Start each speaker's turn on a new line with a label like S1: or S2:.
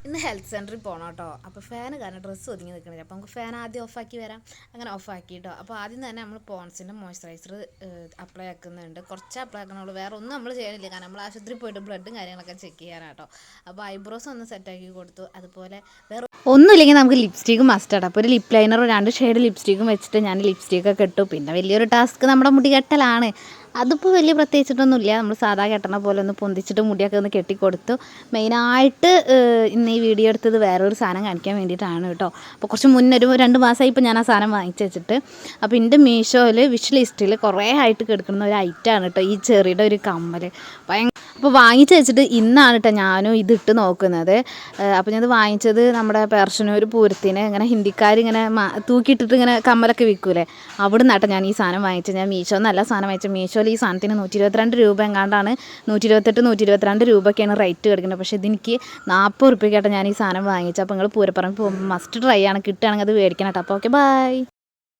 S1: ഇന്ന് ഹെൽത്ത് സെൻറ്ററിൽ പോകണം കേട്ടോ. അപ്പോൾ ഫാൻ കാരണം ഡ്രസ്സ് ഒതുങ്ങി നിൽക്കണില്ല. അപ്പോൾ നമുക്ക് ഫാൻ ആദ്യം ഓഫാക്കി വരാം. അങ്ങനെ ഓഫാക്കി കേട്ടോ. അപ്പോൾ ആദ്യം തന്നെ നമ്മൾ പോൺസിൻ്റെ മോയ്സ്ചറൈസർ അപ്ലൈ ആക്കുന്നുണ്ട്. കുറച്ച് അപ്ലൈ ആക്കണുള്ളൂ, വേറെ ഒന്നും നമ്മൾ ചെയ്യണില്ല. കാരണം നമ്മൾ ആശുപത്രിയിൽ പോയിട്ട് ബ്ലഡും കാര്യങ്ങളൊക്കെ ചെക്ക് ചെയ്യാനാട്ടോ. അപ്പോൾ ഐബ്രോസ് ഒന്ന് സെറ്റാക്കി കൊടുത്തു. അതുപോലെ വേറെ ഒന്നുമില്ലെങ്കിൽ നമുക്ക് ലിപ്സ്റ്റിക്ക് മസ്റ്റാണ്. അപ്പോൾ ഒരു ലിപ് ലൈനറും 2 ഷെയ്ഡ് ലിപ്സ്റ്റിക്കും വെച്ചിട്ട് ഞാൻ ലിപ്സ്റ്റിക്കൊക്കെ ഇട്ടു. പിന്നെ വലിയൊരു ടാസ്ക് നമ്മുടെ മുടി കെട്ടലാണ്. അതിപ്പോൾ വലിയ പ്രത്യേകിച്ചിട്ടൊന്നുമില്ല. നമ്മൾ സാധാ കെട്ടണ പോലെ ഒന്ന് പൊന്തിച്ചിട്ട് മുടിയൊക്കെ ഒന്ന് കെട്ടിക്കൊടുത്തു. മെയിനായിട്ട് ഇന്ന് ഈ വീഡിയോ എടുത്തത് വേറൊരു സാധനം കാണിക്കാൻ വേണ്ടിയിട്ടാണ് കേട്ടോ. അപ്പോൾ കുറച്ച് മുന്നേ ഒരു 2 മാസമായി ഇപ്പോൾ ഞാൻ ആ സാധനം വാങ്ങിച്ച് വെച്ചിട്ട്. അപ്പോൾ എൻ്റെ മീഷോയിൽ വിഷ് ലിസ്റ്റിൽ കുറേ ആയിട്ട് കിടക്കുന്ന ഒരു ഐറ്റമാണ് കേട്ടോ ഈ ചെറിയുടെ ഒരു കമ്മൽ. അപ്പോൾ വാങ്ങിച്ച് വെച്ചിട്ട് ഇന്നാണ് കേട്ടോ ഞാനും ഇതിട്ട് നോക്കുന്നത്. അപ്പോൾ ഞാനത് വാങ്ങിച്ചത് നമ്മുടെ പെർഷനൂർ പൂരത്തിന് ഇങ്ങനെ ഹിന്ദിക്കാരിങ്ങനെ തൂക്കിയിട്ടിട്ട് ഇങ്ങനെ കമ്മലൊക്കെ വിൽക്കൂലേ, അവിടെ നിന്നാട്ടോ ഞാൻ ഈ സാധനം വാങ്ങിച്ചത്. ഞാൻ മീഷോ നല്ല സാധനം വാങ്ങിച്ചത്. മീഷോയിൽ ഈ സാധനത്തിന് 122 രൂപ എങ്ങാണ്ടാണ്, 128 122 രൂപയ്ക്കാണ് റേറ്റ് കിടക്കുന്നത്. പക്ഷേ ഇതെനിക്ക് 40 റുപ്യക്കാട്ടോ ഞാൻ ഈ സാധനം വാങ്ങിച്ചത്. അപ്പോൾ നിങ്ങൾ പൂരപ്പറമ്പ് പോകുമ്പോൾ മസ്റ്റ് ട്രൈ ആണ്, കിട്ടുകയാണെങ്കിൽ അത് മേടിക്കണം കേട്ടോ. അപ്പോൾ ഓക്കെ, ബൈ.